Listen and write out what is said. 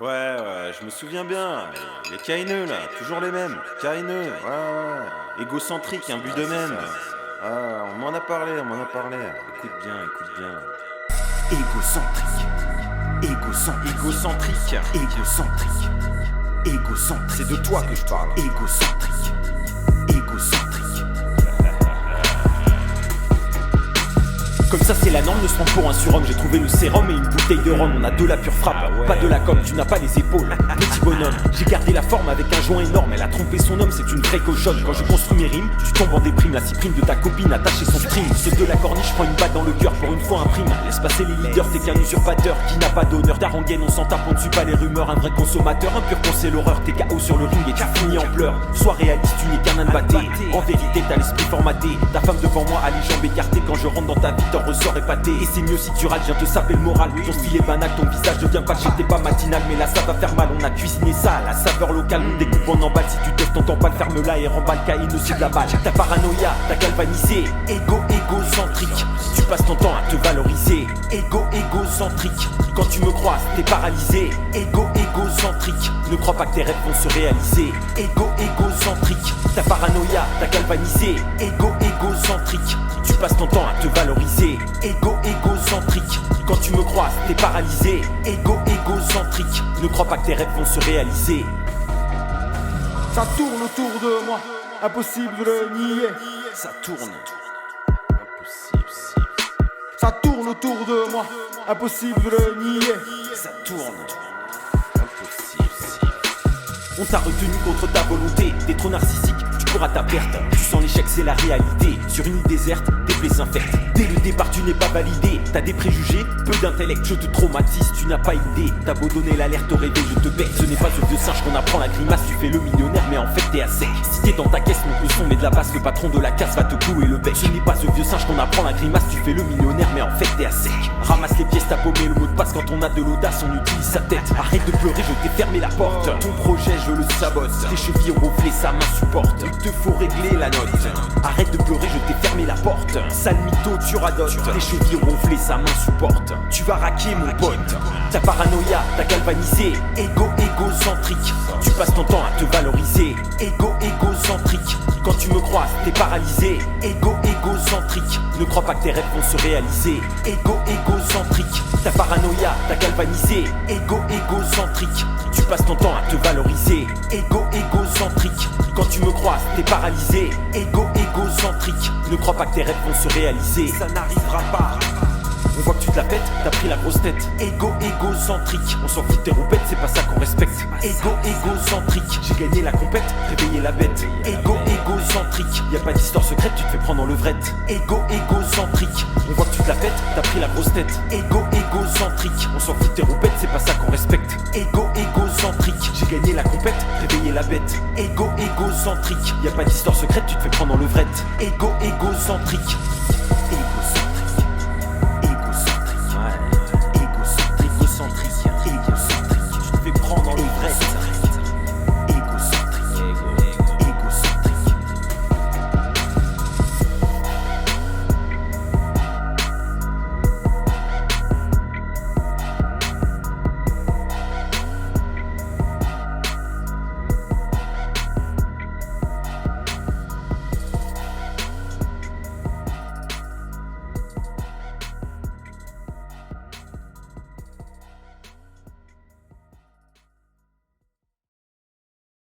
Ouais, je me souviens bien. Mais les caïneux, là, toujours les mêmes. Caïneux, ouais. Égocentriques, un but d'eux-mêmes. Ah, on m'en a parlé. Écoute bien. Égocentrique. C'est de toi que je parle. Égocentrique. Comme ça c'est la norme, ne se prendre pour un surhomme. J'ai trouvé le sérum et une bouteille de rhum. On a de la pure frappe, pas de la com, tu n'as pas les épaules. Petit bonhomme, j'ai gardé la forme avec un joint énorme. Elle a trompé son homme, c'est une vraie cochonne. Quand je construis mes rimes, tu tombes en déprime. La cyprine de ta copine attachée son stream. Ceux de la corniche prend une balle dans le cœur, pour une fois un prime. Laisse passer les leaders, t'es qu'un usurpateur qui n'a pas d'honneur. Ta rengaine, on s'en tape, on ne suit pas les rumeurs. Un vrai consommateur, un pur con c'est l'horreur. T'es KO sur le ring et tu finis en pleurs. Sois réaliste, tu n'es qu'un âne batté. En vérité, t'as l'esprit formaté. Ta femme devant moi a les jambes écartées. Quand je rentre dans ta vie, t'en ressors épaté. Et c'est mieux si tu râles, je viens te saper le moral. Ton style est banal, ton visage devient pas t'es pas matinal. Mais là ça va faire mal, on a cuisiné ça. La saveur locale, on découpe en emballe. Si tu testes, t'entends pas le ferme-la et remballe. Caïne aussi de la balle. Ta paranoïa, t'as galvanisé. Égocentrique. Tu passes ton temps à te valoriser. Égocentrique. Quand tu me croises, t'es paralysé. Égocentrique. Ne crois pas que tes rêves vont se réaliser. Égocentrique. Ta paranoïa, t'as galvanisé. Égocentrique. Tu passes ton temps à te valoriser. Égocentrique. Quand tu me croises, t'es paralysé. Égocentrique. Ne crois pas que tes rêves vont se réaliser. Ça tourne autour de moi, impossible de le nier. Ça tourne. Ça tourne autour de moi, impossible de le nier. Ça tourne. On t'a retenu contre ta volonté, t'es trop narcissique, tu cours à ta perte. Tu sens l'échec, c'est la réalité. Sur une île déserte, tes plaies s'infectent. Dès le départ, tu n'es pas validé. T'as des préjugés, peu d'intellect, je te traumatise, tu n'as pas idée. T'as beau donner l'alerte au réveil, je te bec. Ce n'est pas ce vieux singe qu'on apprend la grimace, tu fais le millionnaire, mais en fait t'es à sec. Si t'es dans ta caisse, monte le son, mais de la basse, le patron de la casse va te clouer le bec. Ce n'est pas ce vieux singe qu'on apprend la grimace, tu fais le millionnaire, mais en fait t'es à sec. Ramasse les pièces, t'as paumé le mot de passe. Quand on a de l'audace, on utilise sa tête. Arrête de pleurer, je t'ai fermé la porte. Ton projet, je le sabote. Tes chevilles ronflées, ça m'insupporte. Il te faut régler la note. Arrête de pleurer, je t'ai fermé la porte. Sale mytho, tu radotes. Tes chevilles ronflées, ça m'insupporte. Tu vas raquer mon pote. Ta paranoïa, t'as galvanisé. Égocentrique. Tu passes ton temps à te valoriser. Égocentrique. Quand tu me croises, t'es paralysé. Égocentrique. Ne crois pas que tes rêves vont se réaliser. Égocentrique. Ta paranoïa, t'as galvanisé. Égocentrique. Tu passes ton temps à te valoriser. Égocentrique. Quand tu me croises, t'es paralysé. Égocentrique. Ne crois pas que tes rêves vont se réaliser. Ça n'arrivera pas. On voit que tu te la pètes, t'as pris la grosse tête. Égocentrique. On s'en fout de tes roupettes, c'est pas ça qu'on respecte. Égocentrique. J'ai gagné la compète, réveillé la bête. Égocentrique. Y'a pas d'histoire secrète, tu te fais prendre en levrette. Égocentrique. On voit que tu te la pètes, t'as pris la grosse tête. Égocentrique. On s'en fout de tes roupettes, c'est pas ça qu'on respecte. Égocentrique. J'ai gagné la compète, réveillé la bête. Égocentrique. Y'a pas d'histoire secrète, tu te fais prendre en levrette. Égocentrique.